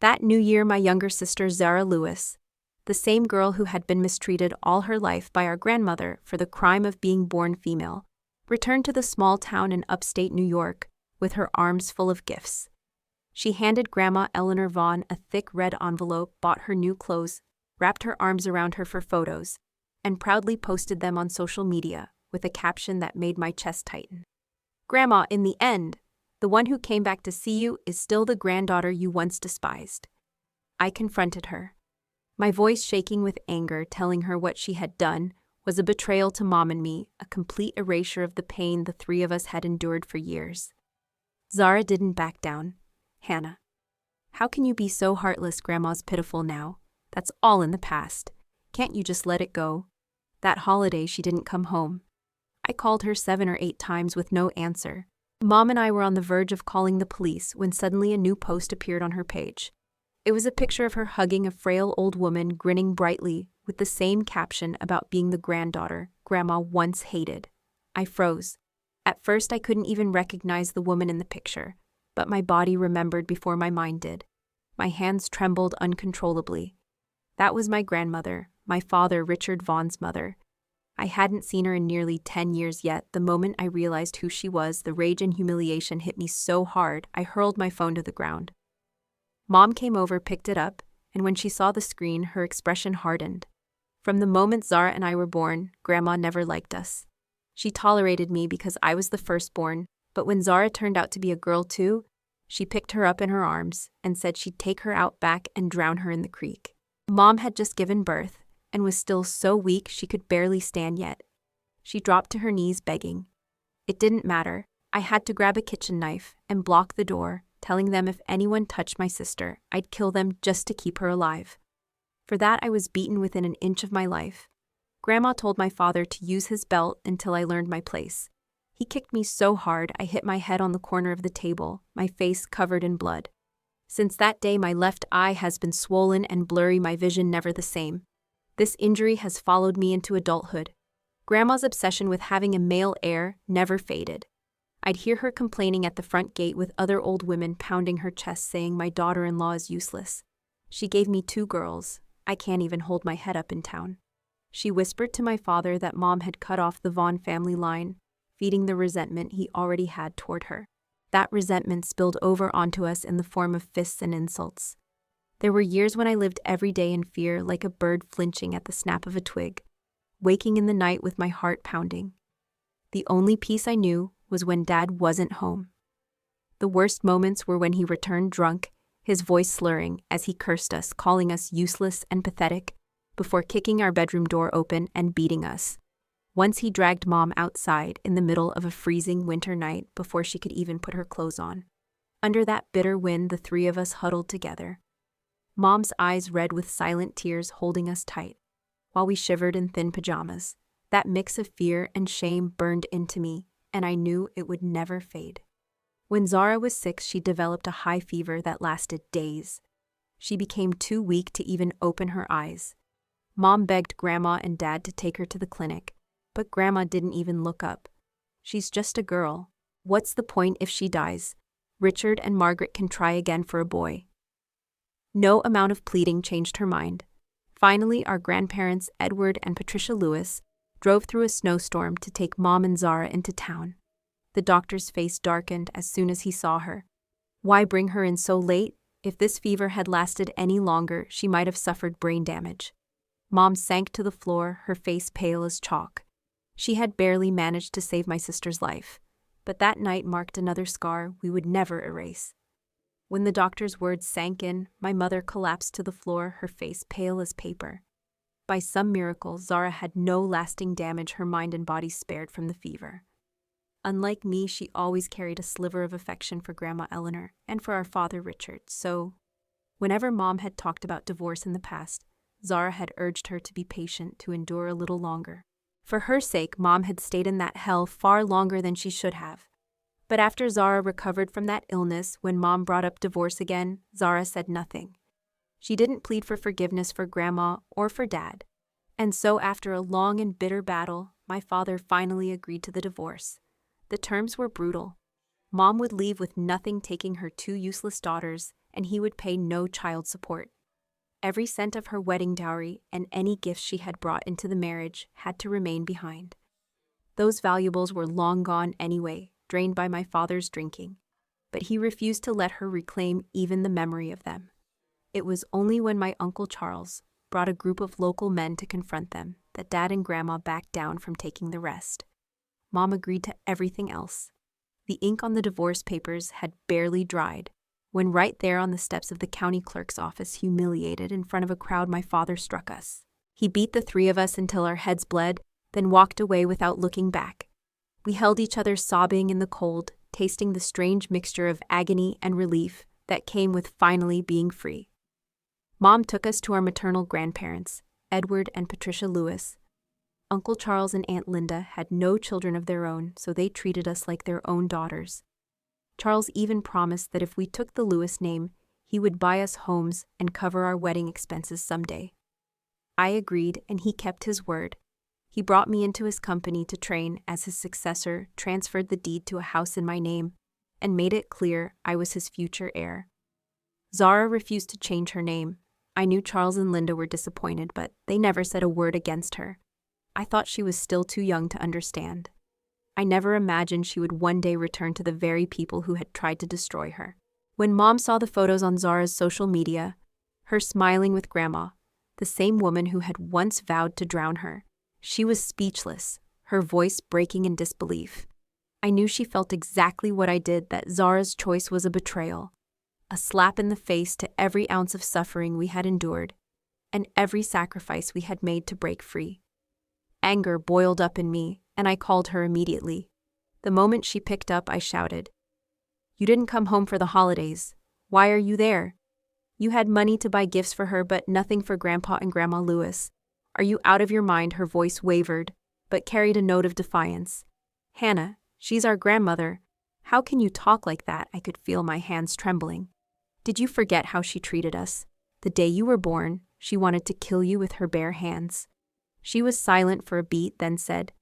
That New Year, my younger sister Zara Lewis, the same girl who had been mistreated all her life by our grandmother for the crime of being born female, returned to the small town in upstate New York with her arms full of gifts. She handed Grandma Eleanor Vaughn a thick red envelope, bought her new clothes, wrapped her arms around her for photos, and proudly posted them on social media with a caption that made my chest tighten. "Grandma, in the end, the one who came back to see you is still the granddaughter you once despised." I confronted her, my voice shaking with anger, telling her what she had done was a betrayal to Mom and me, a complete erasure of the pain the three of us had endured for years. Zara didn't back down. "Hannah, how can you be so heartless? Grandma's pitiful now. That's all in the past. Can't you just let it go? That holiday she didn't come home." I called her 7 or 8 times with no answer. Mom and I were on the verge of calling the police when suddenly a new post appeared on her page. It was a picture of her hugging a frail old woman, grinning brightly, with the same caption about being the granddaughter Grandma once hated. I froze. At first I couldn't even recognize the woman in the picture, but my body remembered before my mind did. My hands trembled uncontrollably. That was my grandmother, my father Richard Vaughn's mother. I hadn't seen her in nearly 10 years yet. The moment I realized who she was, the rage and humiliation hit me so hard, I hurled my phone to the ground. Mom came over, picked it up, and when she saw the screen, her expression hardened. From the moment Zara and I were born, Grandma never liked us. She tolerated me because I was the firstborn, but when Zara turned out to be a girl too, she picked her up in her arms and said she'd take her out back and drown her in the creek. Mom had just given birth and was still so weak she could barely stand yet. She dropped to her knees begging. It didn't matter. I had to grab a kitchen knife and block the door, telling them if anyone touched my sister, I'd kill them just to keep her alive. For that, I was beaten within an inch of my life. Grandma told my father to use his belt until I learned my place. He kicked me so hard I hit my head on the corner of the table, my face covered in blood. Since that day, my left eye has been swollen and blurry, my vision never the same. This injury has followed me into adulthood. Grandma's obsession with having a male heir never faded. I'd hear her complaining at the front gate with other old women pounding her chest saying my daughter-in-law is useless. She gave me 2 girls. I can't even hold my head up in town. She whispered to my father that Mom had cut off the Vaughn family line, feeding the resentment he already had toward her. That resentment spilled over onto us in the form of fists and insults. There were years when I lived every day in fear, like a bird flinching at the snap of a twig, waking in the night with my heart pounding. The only peace I knew was when Dad wasn't home. The worst moments were when he returned drunk, his voice slurring as he cursed us, calling us useless and pathetic, before kicking our bedroom door open and beating us. Once he dragged Mom outside in the middle of a freezing winter night before she could even put her clothes on. Under that bitter wind, the 3 of us huddled together. Mom's eyes red with silent tears holding us tight, while we shivered in thin pajamas. That mix of fear and shame burned into me, and I knew it would never fade. When Zara was 6, she developed a high fever that lasted days. She became too weak to even open her eyes. Mom begged Grandma and Dad to take her to the clinic, but Grandma didn't even look up. "She's just a girl. What's the point if she dies? Richard and Margaret can try again for a boy." No amount of pleading changed her mind. Finally, our grandparents, Edward and Patricia Lewis, drove through a snowstorm to take Mom and Zara into town. The doctor's face darkened as soon as he saw her. Why bring her in so late? If this fever had lasted any longer, she might have suffered brain damage. Mom sank to the floor, her face pale as chalk. She had barely managed to save my sister's life, but that night marked another scar we would never erase. When the doctor's words sank in, my mother collapsed to the floor, her face pale as paper. By some miracle, Zara had no lasting damage, her mind and body spared from the fever. Unlike me, she always carried a sliver of affection for Grandma Eleanor and for our father Richard, so whenever Mom had talked about divorce in the past, Zara had urged her to be patient, to endure a little longer. For her sake, Mom had stayed in that hell far longer than she should have. But after Zara recovered from that illness, when Mom brought up divorce again, Zara said nothing. She didn't plead for forgiveness for Grandma or for Dad. And so after a long and bitter battle, my father finally agreed to the divorce. The terms were brutal. Mom would leave with nothing, taking her 2 useless daughters and he would pay no child support. Every cent of her wedding dowry and any gifts she had brought into the marriage had to remain behind. Those valuables were long gone anyway, drained by my father's drinking, but he refused to let her reclaim even the memory of them. It was only when my Uncle Charles brought a group of local men to confront them that Dad and Grandma backed down from taking the rest. Mom agreed to everything else. The ink on the divorce papers had barely dried when right there on the steps of the county clerk's office, humiliated in front of a crowd, my father struck us. He beat the three of us until our heads bled, then walked away without looking back. We held each other sobbing in the cold, tasting the strange mixture of agony and relief that came with finally being free. Mom took us to our maternal grandparents, Edward and Patricia Lewis. Uncle Charles and Aunt Linda had no children of their own, so they treated us like their own daughters. Charles even promised that if we took the Lewis name, he would buy us homes and cover our wedding expenses someday. I agreed, and he kept his word. He brought me into his company to train as his successor, transferred the deed to a house in my name, and made it clear I was his future heir. Zara refused to change her name. I knew Charles and Linda were disappointed, but they never said a word against her. I thought she was still too young to understand. I never imagined she would one day return to the very people who had tried to destroy her. When Mom saw the photos on Zara's social media, her smiling with Grandma, the same woman who had once vowed to drown her, she was speechless, her voice breaking in disbelief. I knew she felt exactly what I did, that Zara's choice was a betrayal, a slap in the face to every ounce of suffering we had endured, and every sacrifice we had made to break free. Anger boiled up in me, and I called her immediately. The moment she picked up, I shouted, "You didn't come home for the holidays. Why are you there? You had money to buy gifts for her, but nothing for Grandpa and Grandma Lewis. Are you out of your mind?" Her voice wavered, but carried a note of defiance. "Hannah, she's our grandmother. How can you talk like that?" I could feel my hands trembling. "Did you forget how she treated us? The day you were born, she wanted to kill you with her bare hands." She was silent for a beat, then said,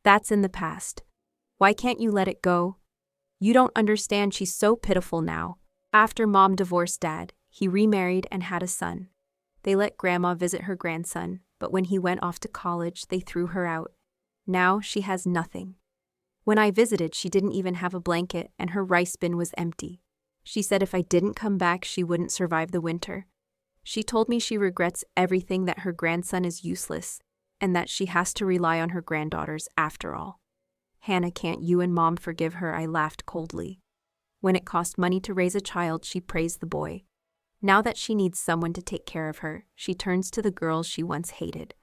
"That's in the past. Why can't you let it go? You don't understand, she's so pitiful now." After Mom divorced Dad, he remarried and had a son. They let Grandma visit her grandson, but when he went off to college, they threw her out. Now she has nothing. When I visited, she didn't even have a blanket, and her rice bin was empty. She said if I didn't come back, she wouldn't survive the winter. She told me she regrets everything, that her grandson is useless, and that she has to rely on her granddaughters after all. "Hannah, can't you and Mom forgive her?" I laughed coldly. When it cost money to raise a child, she praised the boy. Now that she needs someone to take care of her, she turns to the girls she once hated.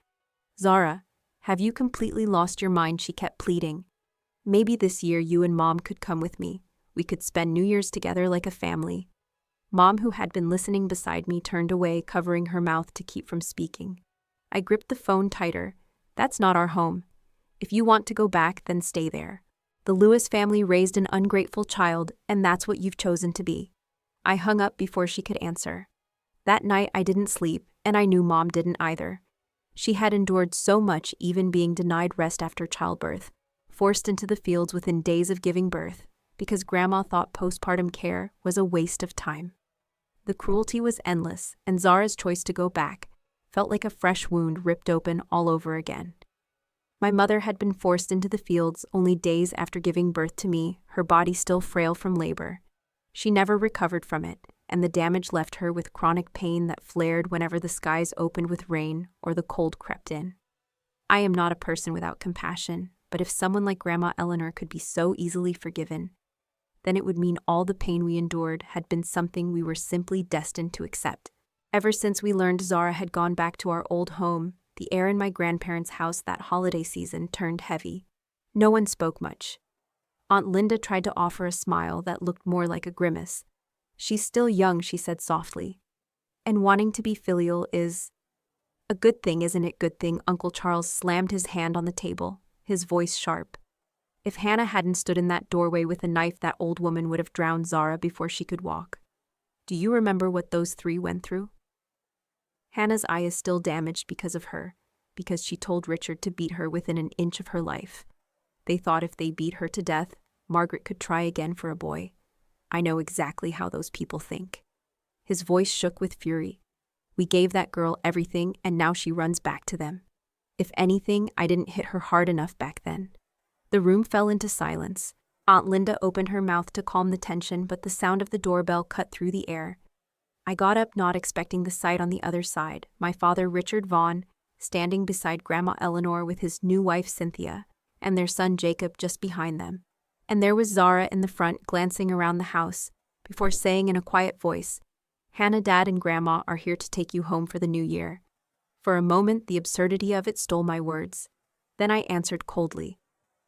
"Zara, have you completely lost your mind?" she kept pleading. "Maybe this year you and Mom could come with me. We could spend New Year's together like a family." Mom, who had been listening beside me, turned away, covering her mouth to keep from speaking. I gripped the phone tighter. "That's not our home. If you want to go back, then stay there. The Lewis family raised an ungrateful child, and that's what you've chosen to be." I hung up before she could answer. That night I didn't sleep, and I knew Mom didn't either. She had endured so much, even being denied rest after childbirth, forced into the fields within days of giving birth, because Grandma thought postpartum care was a waste of time. The cruelty was endless, and Zara's choice to go back felt like a fresh wound ripped open all over again. My mother had been forced into the fields only days after giving birth to me, her body still frail from labor. She never recovered from it, and the damage left her with chronic pain that flared whenever the skies opened with rain or the cold crept in. I am not a person without compassion, but if someone like Grandma Eleanor could be so easily forgiven, then it would mean all the pain we endured had been something we were simply destined to accept. Ever since we learned Zara had gone back to our old home, the air in my grandparents' house that holiday season turned heavy. No one spoke much. Aunt Linda tried to offer a smile that looked more like a grimace. "She's still young," she said softly. "And wanting to be filial is a good thing, isn't it?" "Good thing." Uncle Charles slammed his hand on the table, his voice sharp. If Hannah hadn't stood in that doorway with a knife, that old woman would have drowned Zara before she could walk. Do you remember what those three went through? Hannah's eye is still damaged because of her, because she told Richard to beat her within an inch of her life. They thought if they beat her to death, Margaret could try again for a boy. I know exactly how those people think. His voice shook with fury. We gave that girl everything, and now she runs back to them. If anything, I didn't hit her hard enough back then. The room fell into silence. Aunt Linda opened her mouth to calm the tension, but the sound of the doorbell cut through the air. I got up, not expecting the sight on the other side. My father, Richard Vaughn, standing beside Grandma Eleanor with his new wife, Cynthia, and their son, Jacob, just behind them. And there was Zara in the front, glancing around the house, before saying in a quiet voice, "Hannah, Dad, and Grandma are here to take you home for the new year." For a moment, the absurdity of it stole my words. Then I answered coldly,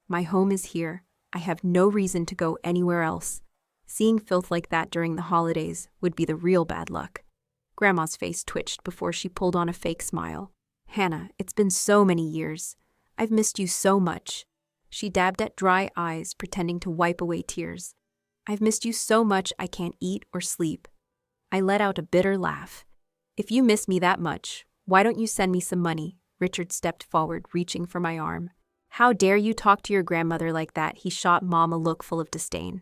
"My home is here. I have no reason to go anywhere else. Seeing filth like that during the holidays would be the real bad luck." Grandma's face twitched before she pulled on a fake smile. "Hannah, it's been so many years. I've missed you so much." She dabbed at dry eyes, pretending to wipe away tears. "I've missed you so much I can't eat or sleep." I let out a bitter laugh. "If you miss me that much, why don't you send me some money?" Richard stepped forward, reaching for my arm. "How dare you talk to your grandmother like that?" He shot Mom a look full of disdain.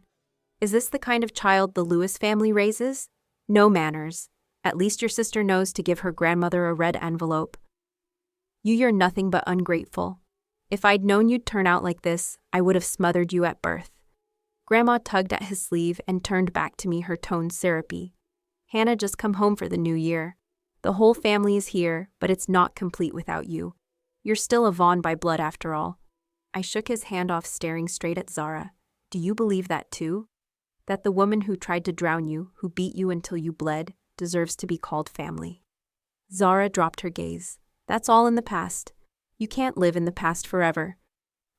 "Is this the kind of child the Lewis family raises? No manners. At least your sister knows to give her grandmother a red envelope. You're nothing but ungrateful. If I'd known you'd turn out like this, I would have smothered you at birth." Grandma tugged at his sleeve and turned back to me, her tone syrupy. "Hannah, just come home for the new year. The whole family is here, but it's not complete without you. You're still a Vaughn by blood after all." I shook his hand off, staring straight at Zara. "Do you believe that too? That the woman who tried to drown you, who beat you until you bled, deserves to be called family?" Zara dropped her gaze. "That's all in the past. You can't live in the past forever.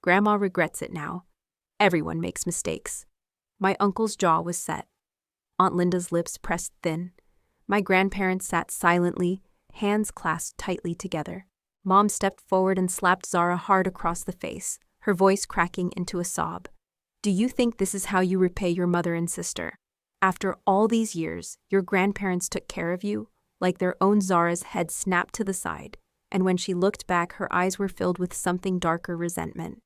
Grandma regrets it now. Everyone makes mistakes." My uncle's jaw was set. Aunt Linda's lips pressed thin. My grandparents sat silently, hands clasped tightly together. Mom stepped forward and slapped Zara hard across the face, her voice cracking into a sob. "Do you think this is how you repay your mother and sister? After all these years, your grandparents took care of you?" Like their own, Zara's head snapped to the side, and when she looked back, her eyes were filled with something darker, resentment.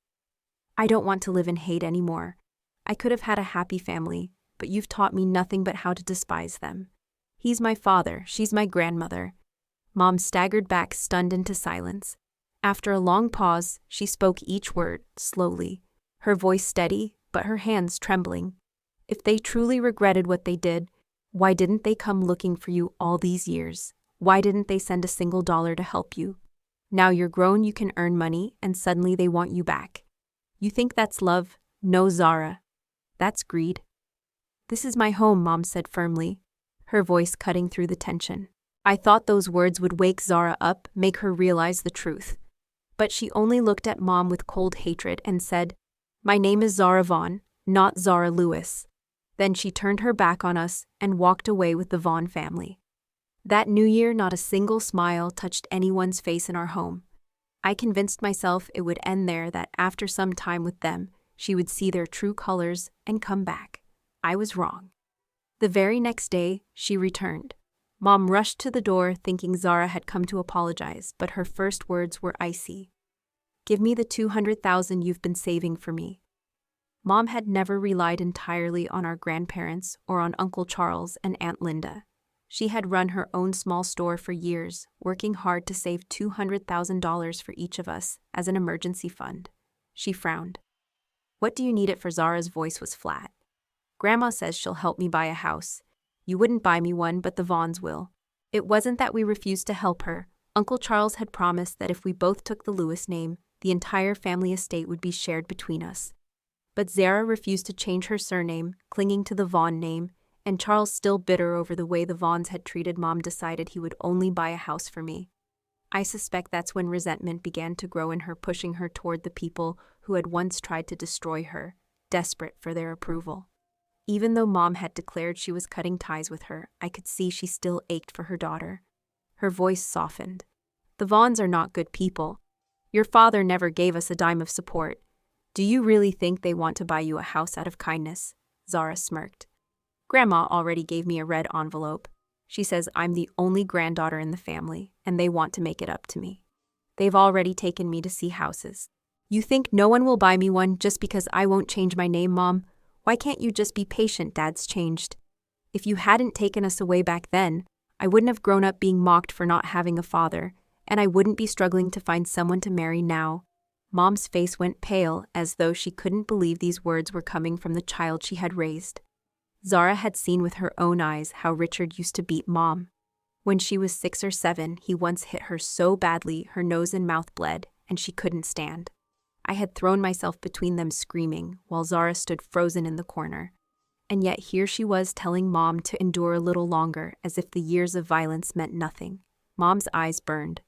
"I don't want to live in hate anymore. I could have had a happy family, but you've taught me nothing but how to despise them. He's my father, she's my grandmother." Mom staggered back, stunned into silence. After a long pause, she spoke each word, slowly, her voice steady, but her hands trembling. "If they truly regretted what they did, why didn't they come looking for you all these years? Why didn't they send a single dollar to help you? Now you're grown, you can earn money, and suddenly they want you back. You think that's love? No, Zara. That's greed." "This is my home," Mom said firmly, her voice cutting through the tension. I thought those words would wake Zara up, make her realize the truth. But she only looked at Mom with cold hatred and said, "My name is Zara Vaughn, not Zara Lewis." Then she turned her back on us and walked away with the Vaughn family. That New Year, not a single smile touched anyone's face in our home. I convinced myself it would end there, that after some time with them, she would see their true colors and come back. I was wrong. The very next day, she returned. Mom rushed to the door, thinking Zara had come to apologize, but her first words were icy. "Give me the $200,000 you've been saving for me." Mom had never relied entirely on our grandparents or on Uncle Charles and Aunt Linda. She had run her own small store for years, working hard to save $200,000 for each of us as an emergency fund. She frowned. "What do you need it for?" Zara's voice was flat. "Grandma says she'll help me buy a house. You wouldn't buy me one, but the Vaughns will." It wasn't that we refused to help her. Uncle Charles had promised that if we both took the Lewis name, the entire family estate would be shared between us. But Zara refused to change her surname, clinging to the Vaughn name, and Charles, still bitter over the way the Vaughns had treated Mom, decided he would only buy a house for me. I suspect that's when resentment began to grow in her, pushing her toward the people who had once tried to destroy her, desperate for their approval. Even though Mom had declared she was cutting ties with her, I could see she still ached for her daughter. Her voice softened. "The Vaughns are not good people. Your father never gave us a dime of support. Do you really think they want to buy you a house out of kindness?" Zara smirked. "Grandma already gave me a red envelope. She says I'm the only granddaughter in the family, and they want to make it up to me. They've already taken me to see houses. You think no one will buy me one just because I won't change my name, Mom? Why can't you just be patient? Dad's changed." If you hadn't taken us away back then, I wouldn't have grown up being mocked for not having a father, and I wouldn't be struggling to find someone to marry now." Mom's face went pale, as though she couldn't believe these words were coming from the child she had raised. Zara had seen with her own eyes how Richard used to beat Mom. When she was 6 or 7, he once hit her so badly her nose and mouth bled, and she couldn't stand. I had thrown myself between them screaming, while Zara stood frozen in the corner. And yet here she was telling Mom to endure a little longer, as if the years of violence meant nothing. Mom's eyes burned.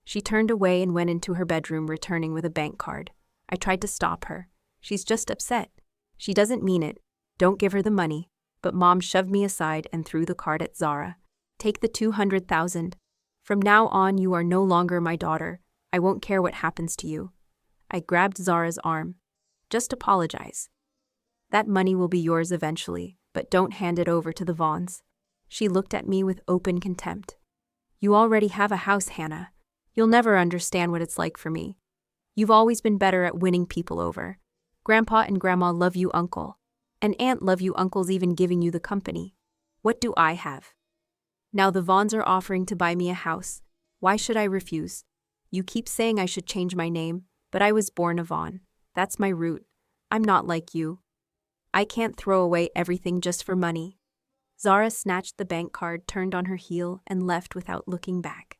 She turned away and went into her bedroom, returning with a bank card. I tried to stop her. "She's just upset. She doesn't mean it. Don't give her the money." But Mom shoved me aside and threw the card at Zara. "Take the 200,000. From now on, you are no longer my daughter. I won't care what happens to you." I grabbed Zara's arm. "Just apologize. That money will be yours eventually, but don't hand it over to the Vaughns." She looked at me with open contempt. "You already have a house, Hannah. You'll never understand what it's like for me. You've always been better at winning people over. Grandpa and Grandma love you, Uncle. And Aunt love you, Uncle's even giving you the company. What do I have? Now the Vaughns are offering to buy me a house. Why should I refuse? You keep saying I should change my name, but I was born a Vaughn. That's my root. I'm not like you. I can't throw away everything just for money." Zara snatched the bank card, turned on her heel, and left without looking back.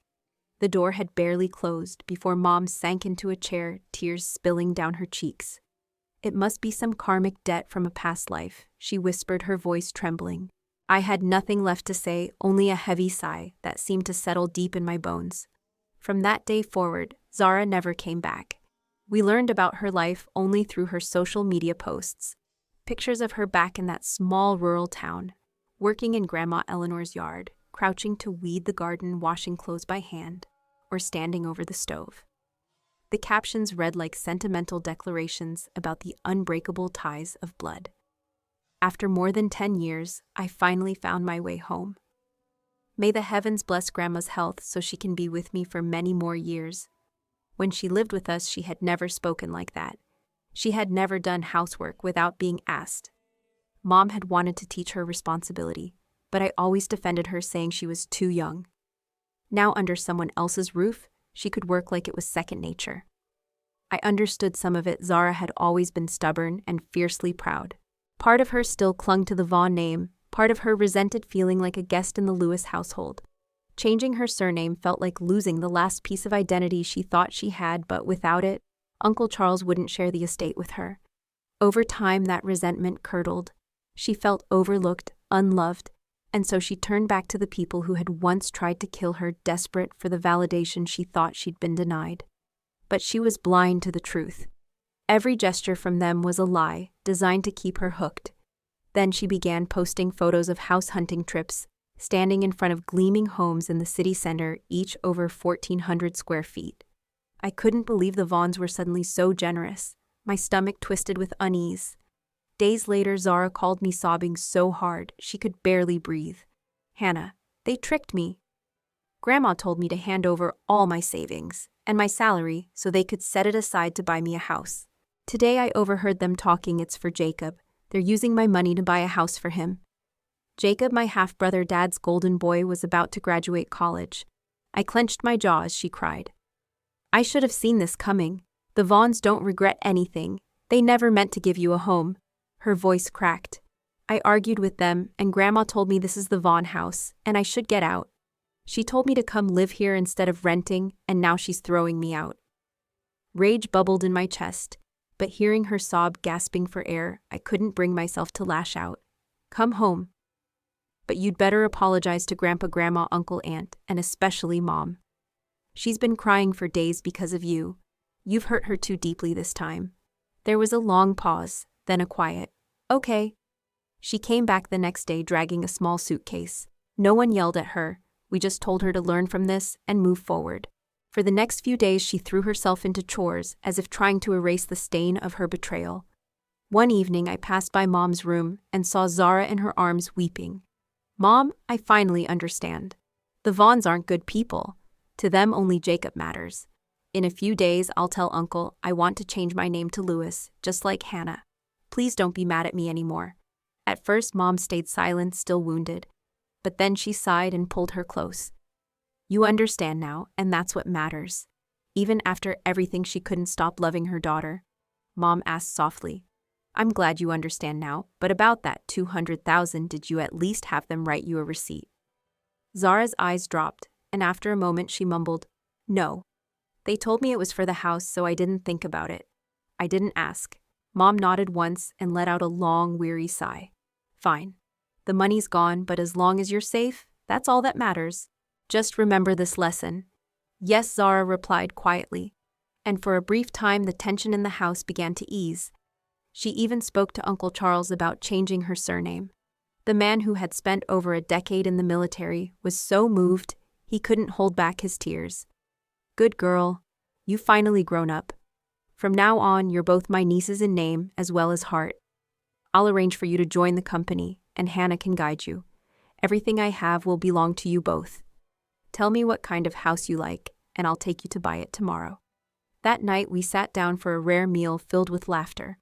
The door had barely closed before Mom sank into a chair, tears spilling down her cheeks. "It must be some karmic debt from a past life," she whispered, her voice trembling. I had nothing left to say, only a heavy sigh that seemed to settle deep in my bones. From that day forward, Zara never came back. We learned about her life only through her social media posts. Pictures of her back in that small rural town, working in Grandma Eleanor's yard, crouching to weed the garden, washing clothes by hand, or standing over the stove. The captions read like sentimental declarations about the unbreakable ties of blood. After more than 10 years, I finally found my way home. May the heavens bless Grandma's health so she can be with me for many more years. When she lived with us, she had never spoken like that. She had never done housework without being asked. Mom had wanted to teach her responsibility, but I always defended her, saying she was too young. Now, under someone else's roof, she could work like it was second nature. I understood some of it. Zara had always been stubborn and fiercely proud. Part of her still clung to the Vaughn name, part of her resented feeling like a guest in the Lewis household. Changing her surname felt like losing the last piece of identity she thought she had, but without it, Uncle Charles wouldn't share the estate with her. Over time, that resentment curdled. She felt overlooked, unloved, and so she turned back to the people who had once tried to kill her, desperate for the validation she thought she'd been denied. But she was blind to the truth. Every gesture from them was a lie, designed to keep her hooked. Then she began posting photos of house hunting trips, standing in front of gleaming homes in the city center, each over 1,400 square feet. I couldn't believe the Vaughns were suddenly so generous. My stomach twisted with unease. Days later, Zara called me, sobbing so hard she could barely breathe. "Hannah, they tricked me. Grandma told me to hand over all my savings and my salary so they could set it aside to buy me a house. Today I overheard them talking. It's for Jacob. They're using my money to buy a house for him. Jacob, my half-brother, Dad's golden boy, was about to graduate college. I clenched my jaw as she cried. I should have seen this coming. The Vaughns don't regret anything. They never meant to give you a home." Her voice cracked. "I argued with them, and Grandma told me this is the Vaughn house, and I should get out. She told me to come live here instead of renting, and now she's throwing me out." Rage bubbled in my chest, but hearing her sob, gasping for air, I couldn't bring myself to lash out. "Come home. But you'd better apologize to Grandpa, Grandma, Uncle, Aunt, and especially Mom. She's been crying for days because of you. You've hurt her too deeply this time." There was a long pause, then a quiet, "Okay." She came back the next day dragging a small suitcase. No one yelled at her. We just told her to learn from this and move forward. For the next few days, she threw herself into chores, as if trying to erase the stain of her betrayal. One evening, I passed by Mom's room and saw Zara in her arms weeping. "Mom, I finally understand. The Vaughns aren't good people. To them, only Jacob matters. In a few days, I'll tell Uncle I want to change my name to Lewis, just like Hannah. Please don't be mad at me anymore. At first, Mom stayed silent, still wounded. But then she sighed and pulled her close. You understand now, and that's what matters. Even after everything, she couldn't stop loving her daughter. Mom asked softly, I'm glad you understand now, but about that $200,000, did you at least have them write you a receipt? Zara's eyes dropped, and after a moment she mumbled, No. They told me it was for the house, so I didn't think about it. I didn't ask. Mom nodded once and let out a long, weary sigh. Fine. The money's gone, but as long as you're safe, that's all that matters. Just remember this lesson. Yes, Zara replied quietly, and for a brief time the tension in the house began to ease. She even spoke to Uncle Charles about changing her surname. The man who had spent over a decade in the military was so moved he couldn't hold back his tears. Good girl, you've finally grown up. From now on, you're both my nieces in name as well as heart. I'll arrange for you to join the company, and Hannah can guide you. Everything I have will belong to you both. Tell me what kind of house you like, and I'll take you to buy it tomorrow. That night, we sat down for a rare meal filled with laughter.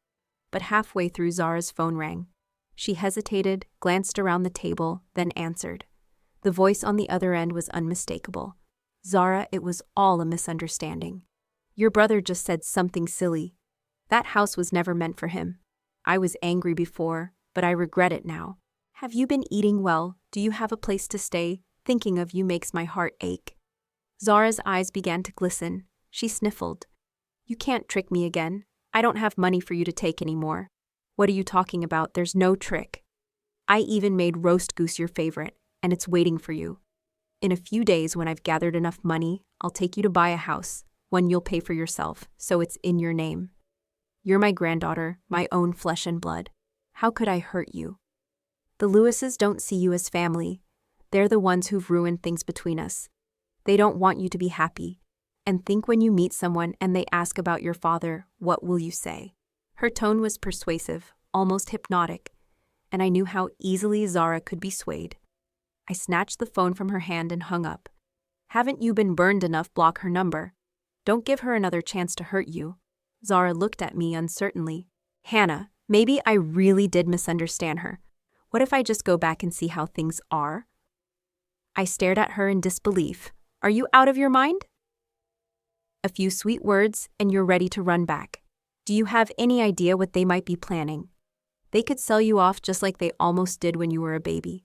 But halfway through, Zara's phone rang. She hesitated, glanced around the table, then answered. The voice on the other end was unmistakable. Zara, it was all a misunderstanding. Your brother just said something silly. That house was never meant for him. I was angry before, but I regret it now. Have you been eating well? Do you have a place to stay? Thinking of you makes my heart ache. Zara's eyes began to glisten. She sniffled. You can't trick me again. I don't have money for you to take anymore. What are you talking about? There's no trick. I even made roast goose your favorite, and it's waiting for you. In a few days, when I've gathered enough money, I'll take you to buy a house, one you'll pay for yourself, so it's in your name. You're my granddaughter, my own flesh and blood. How could I hurt you? The Lewises don't see you as family. They're the ones who've ruined things between us. They don't want you to be happy. And think when you meet someone and they ask about your father, what will you say? Her tone was persuasive, almost hypnotic, and I knew how easily Zara could be swayed. I snatched the phone from her hand and hung up. Haven't you been burned enough? Block her number. Don't give her another chance to hurt you. Zara looked at me uncertainly. Hannah, maybe I really did misunderstand her. What if I just go back and see how things are? I stared at her in disbelief. Are you out of your mind? A few sweet words, and you're ready to run back. Do you have any idea what they might be planning? They could sell you off just like they almost did when you were a baby.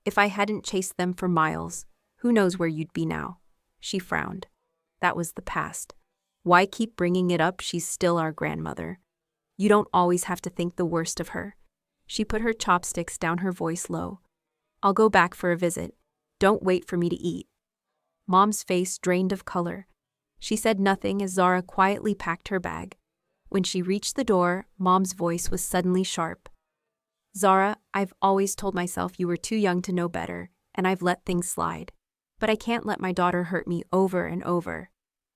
If I hadn't chased them for miles, who knows where you'd be now? She frowned. That was the past. Why keep bringing it up? She's still our grandmother. You don't always have to think the worst of her. She put her chopsticks down, her voice low. I'll go back for a visit. Don't wait for me to eat. Mom's face drained of color. She said nothing as Zara quietly packed her bag. When she reached the door, Mom's voice was suddenly sharp. Zara, I've always told myself you were too young to know better, and I've let things slide. But I can't let my daughter hurt me over and over.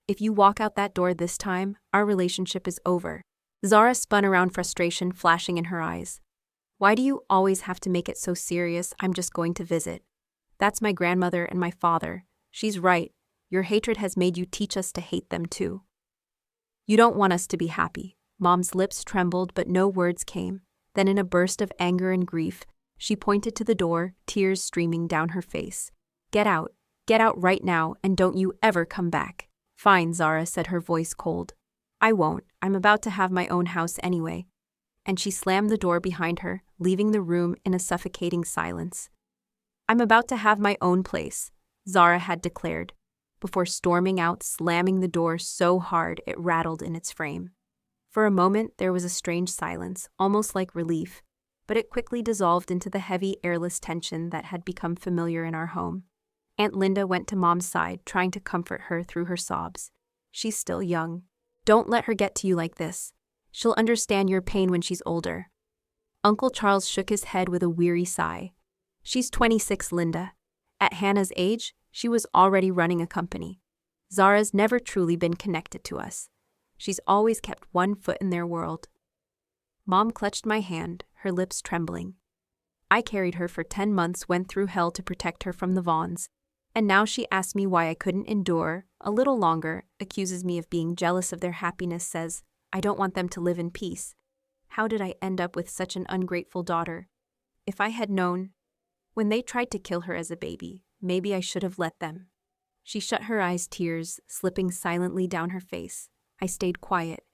If you walk out that door this time, our relationship is over. Zara spun around, frustration flashing in her eyes. Why do you always have to make it so serious? I'm just going to visit. That's my grandmother and my father. She's right. Your hatred has made you teach us to hate them too. You don't want us to be happy. Mom's lips trembled, but no words came. Then in a burst of anger and grief, she pointed to the door, tears streaming down her face. Get out right now, and don't you ever come back. Fine, Zara said, her voice cold. I won't. I'm about to have my own house anyway. And she slammed the door behind her, leaving the room in a suffocating silence. I'm about to have my own place, Zara had declared, before storming out, slamming the door so hard it rattled in its frame. For a moment there was a strange silence, almost like relief, but it quickly dissolved into the heavy, airless tension that had become familiar in our home. Aunt Linda went to Mom's side, trying to comfort her through her sobs. She's still young. Don't let her get to you like this. She'll understand your pain when she's older. Uncle Charles shook his head with a weary sigh. She's 26, Linda. At Hannah's age, she was already running a company. Zara's never truly been connected to us. She's always kept one foot in their world. Mom clutched my hand, her lips trembling. I carried her for 10 months, went through hell to protect her from the Vaughns, and now she asks me why I couldn't endure a little longer, accuses me of being jealous of their happiness, says I don't want them to live in peace. How did I end up with such an ungrateful daughter? If I had known. When they tried to kill her as a baby, maybe I should have let them. She shut her eyes, tears slipping silently down her face. I stayed quiet.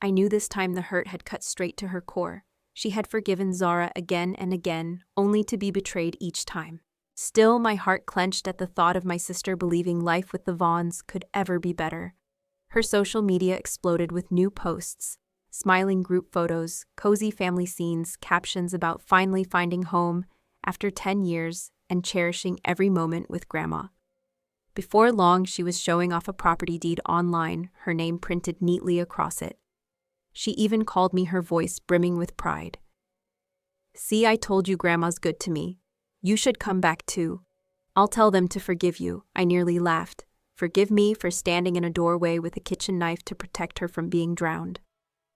I knew this time the hurt had cut straight to her core. She had forgiven Zara again and again, only to be betrayed each time. Still, my heart clenched at the thought of my sister believing life with the Vaughns could ever be better. Her social media exploded with new posts, smiling group photos, cozy family scenes, captions about finally finding home after 10 years and cherishing every moment with Grandma. Before long, she was showing off a property deed online, her name printed neatly across it. She even called me, her voice brimming with pride. "See, I told you Grandma's good to me. You should come back too. I'll tell them to forgive you," I nearly laughed. Forgive me for standing in a doorway with a kitchen knife to protect her from being drowned.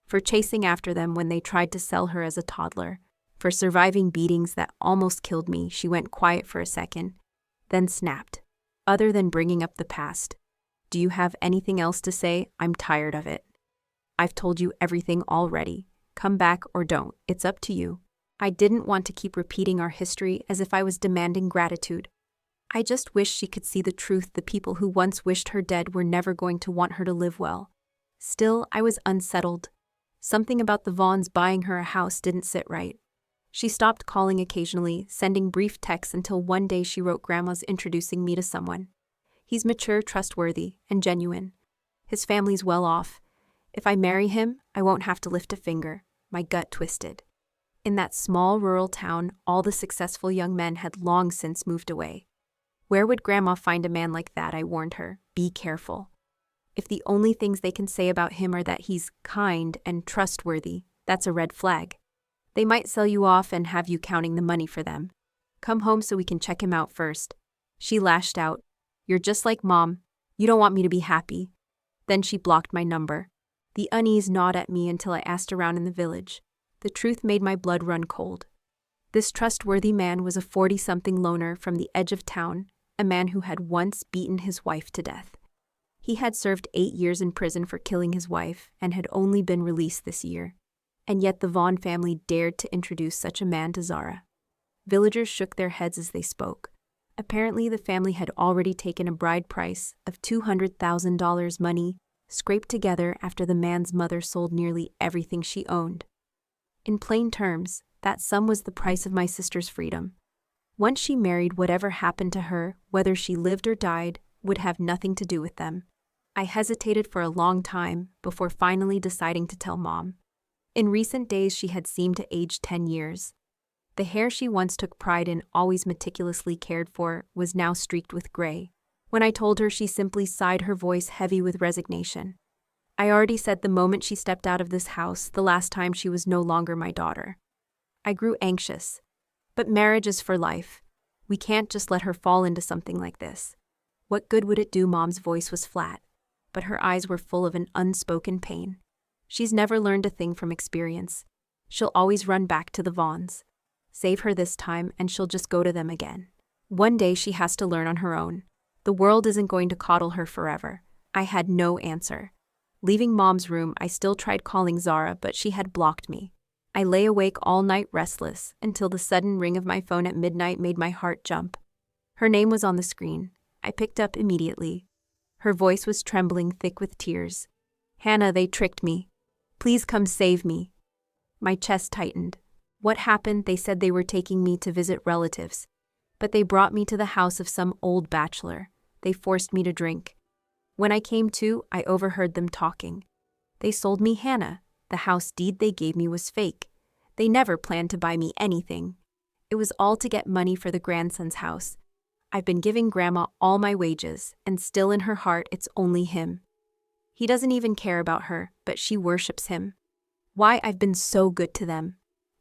For chasing after them when they tried to sell her as a toddler. For surviving beatings that almost killed me. She went quiet for a second, then snapped. "Other than bringing up the past, do you have anything else to say? I'm tired of it. I've told you everything already. Come back or don't. It's up to you." I didn't want to keep repeating our history as if I was demanding gratitude. I just wished she could see the truth. The people who once wished her dead were never going to want her to live well. Still, I was unsettled. Something about the Vaughns buying her a house didn't sit right. She stopped calling occasionally, sending brief texts until one day she wrote, "Grandma's introducing me to someone. He's mature, trustworthy, and genuine. His family's well off. If I marry him, I won't have to lift a finger." My gut twisted. In that small rural town, all the successful young men had long since moved away. Where would Grandma find a man like that? I warned her. Be careful. If the only things they can say about him are that he's kind and trustworthy, that's a red flag. They might sell you off and have you counting the money for them. Come home so we can check him out first. She lashed out. "You're just like Mom. You don't want me to be happy." Then she blocked my number. The unease gnawed at me until I asked around in the village. The truth made my blood run cold. This trustworthy man was a 40-something loner from the edge of town, a man who had once beaten his wife to death. He had served 8 years in prison for killing his wife and had only been released this year. And yet the Vaughn family dared to introduce such a man to Zara. Villagers shook their heads as they spoke. Apparently, the family had already taken a bride price of $200,000, money scraped together after the man's mother sold nearly everything she owned. In plain terms, that sum was the price of my sister's freedom. Once she married, whatever happened to her, whether she lived or died, would have nothing to do with them. I hesitated for a long time before finally deciding to tell Mom. In recent days, she had seemed to age 10 years. The hair she once took pride in, always meticulously cared for, was now streaked with gray. When I told her, she simply sighed, her voice heavy with resignation. I already said the moment she stepped out of this house, the last time, she was no longer my daughter. I grew anxious. But marriage is for life. We can't just let her fall into something like this. What good would it do? Mom's voice was flat, but her eyes were full of an unspoken pain. She's never learned a thing from experience. She'll always run back to the Vaughns. Save her this time, and she'll just go to them again. One day she has to learn on her own. The world isn't going to coddle her forever. I had no answer. Leaving Mom's room, I still tried calling Zara, but she had blocked me. I lay awake all night restless until the sudden ring of my phone at midnight made my heart jump. Her name was on the screen. I picked up immediately. Her voice was trembling, thick with tears. "Hannah, they tricked me. Please come save me." My chest tightened. What happened? They said they were taking me to visit relatives, but they brought me to the house of some old bachelor. They forced me to drink. When I came to, I overheard them talking. They sold me Hannah. The house deed they gave me was fake. They never planned to buy me anything. It was all to get money for the grandson's house. I've been giving Grandma all my wages, and still in her heart it's only him. He doesn't even care about her, but she worships him. Why I've been so good to them.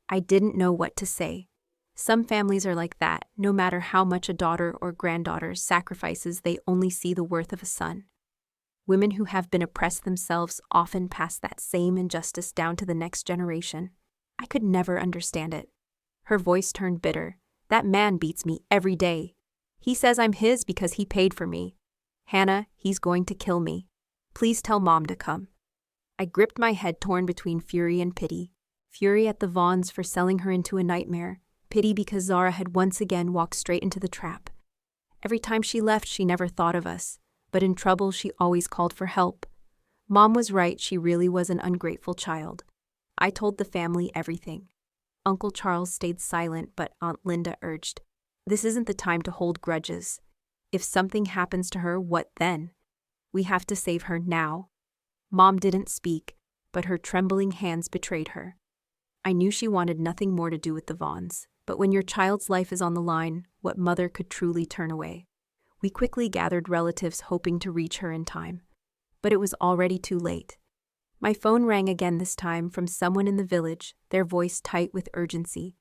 I didn't know what to say. Some families are like that. No matter how much a daughter or granddaughter sacrifices, they only see the worth of a son. Women who have been oppressed themselves often pass that same injustice down to the next generation. I could never understand it. Her voice turned bitter. That man beats me every day. He says I'm his because he paid for me. Hannah, he's going to kill me. Please tell Mom to come. I gripped my head, torn between fury and pity. Fury at the Vaughns for selling her into a nightmare. Pity because Zara had once again walked straight into the trap. Every time she left, she never thought of us, but in trouble, she always called for help. Mom was right, she really was an ungrateful child. I told the family everything. Uncle Charles stayed silent, but Aunt Linda urged, "This isn't the time to hold grudges. If something happens to her, what then? We have to save her now." Mom didn't speak, but her trembling hands betrayed her. I knew she wanted nothing more to do with the Vaughns, but when your child's life is on the line, what mother could truly turn away? We quickly gathered relatives hoping to reach her in time, but it was already too late. My phone rang again, this time from someone in the village, their voice tight with urgency.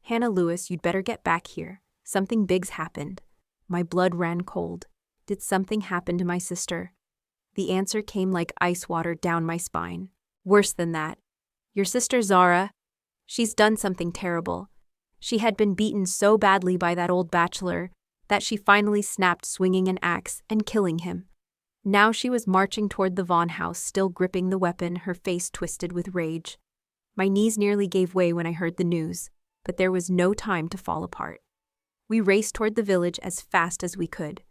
"Hannah Lewis, you'd better get back here. Something big's happened." My blood ran cold. Did something happen to my sister? The answer came like ice water down my spine. Worse than that. Your sister Zara, she's done something terrible. She had been beaten so badly by that old bachelor that she finally snapped, swinging an axe and killing him. Now she was marching toward the Vaughn house, still gripping the weapon, her face twisted with rage. My knees nearly gave way when I heard the news, but there was no time to fall apart. We raced toward the village as fast as we could.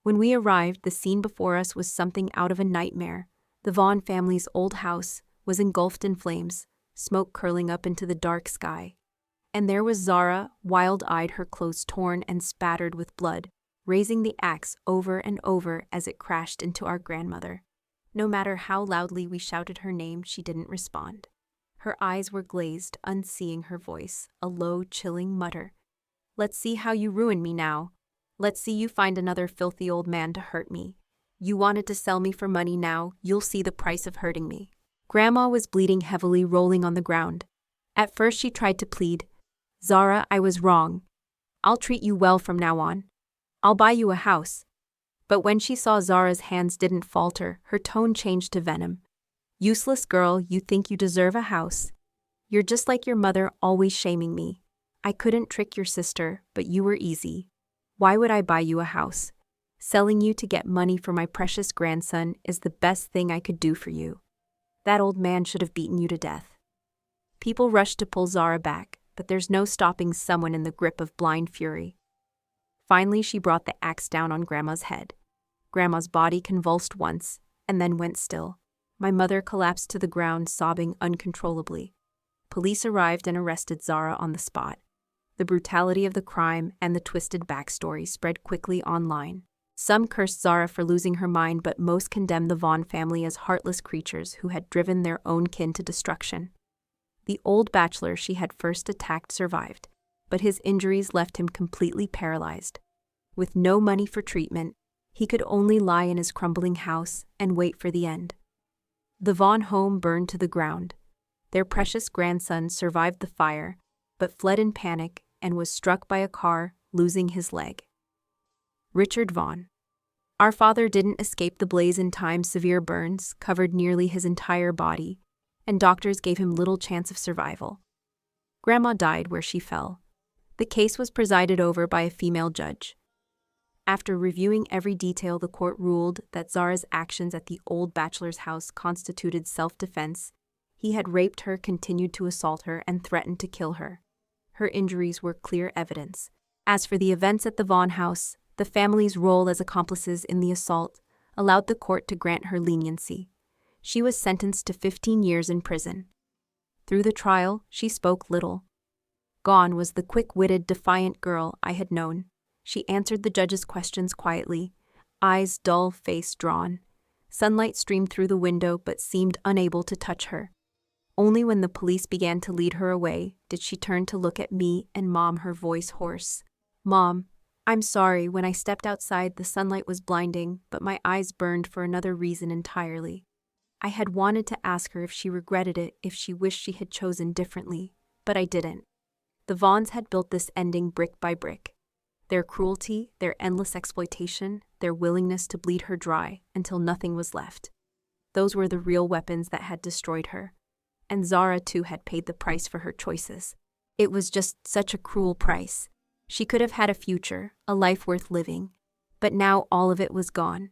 When we arrived, the scene before us was something out of a nightmare. The Vaughn family's old house was engulfed in flames, smoke curling up into the dark sky. And there was Zara, wild-eyed, her clothes torn and spattered with blood, raising the axe over and over as it crashed into our grandmother. No matter how loudly we shouted her name, she didn't respond. Her eyes were glazed, unseeing, her voice a low, chilling mutter. "Let's see how you ruin me now. Let's see you find another filthy old man to hurt me. You wanted to sell me for money, now you'll see the price of hurting me." Grandma was bleeding heavily, rolling on the ground. At first she tried to plead, "Zara, I was wrong. I'll treat you well from now on. I'll buy you a house." But when she saw Zara's hands didn't falter, her tone changed to venom. "Useless girl, you think you deserve a house? You're just like your mother, always shaming me. I couldn't trick your sister, but you were easy. Why would I buy you a house? Selling you to get money for my precious grandson is the best thing I could do for you. That old man should have beaten you to death." People rushed to pull Zara back, but there's no stopping someone in the grip of blind fury. Finally, she brought the axe down on Grandma's head. Grandma's body convulsed once, and then went still. My mother collapsed to the ground, sobbing uncontrollably. Police arrived and arrested Zara on the spot. The brutality of the crime and the twisted backstory spread quickly online. Some cursed Zara for losing her mind, but most condemned the Vaughn family as heartless creatures who had driven their own kin to destruction. The old bachelor she had first attacked survived, but his injuries left him completely paralyzed. With no money for treatment, he could only lie in his crumbling house and wait for the end. The Vaughn home burned to the ground. Their precious grandson survived the fire, but fled in panic and was struck by a car, losing his leg. Richard Vaughn. Our father didn't escape the blaze in time. Severe burns covered nearly his entire body, and doctors gave him little chance of survival. Grandma died where she fell. The case was presided over by a female judge. After reviewing every detail, the court ruled that Zara's actions at the old bachelor's house constituted self-defense. He had raped her, continued to assault her, and threatened to kill her. Her injuries were clear evidence. As for the events at the Vaughn house, the family's role as accomplices in the assault allowed the court to grant her leniency. She was sentenced to 15 years in prison. Through the trial, she spoke little. Gone was the quick-witted, defiant girl I had known. She answered the judge's questions quietly, eyes dull, face drawn. Sunlight streamed through the window but seemed unable to touch her. Only when the police began to lead her away did she turn to look at me and Mom, her voice hoarse. "Mom, I'm sorry. When I stepped outside, the sunlight was blinding, but my eyes burned for another reason entirely. I had wanted to ask her if she regretted it, if she wished she had chosen differently, but I didn't. The Vaughns had built this ending brick by brick. Their cruelty, their endless exploitation, their willingness to bleed her dry until nothing was left. Those were the real weapons that had destroyed her. And Zara, too, had paid the price for her choices. It was just such a cruel price. She could have had a future, a life worth living. But now all of it was gone.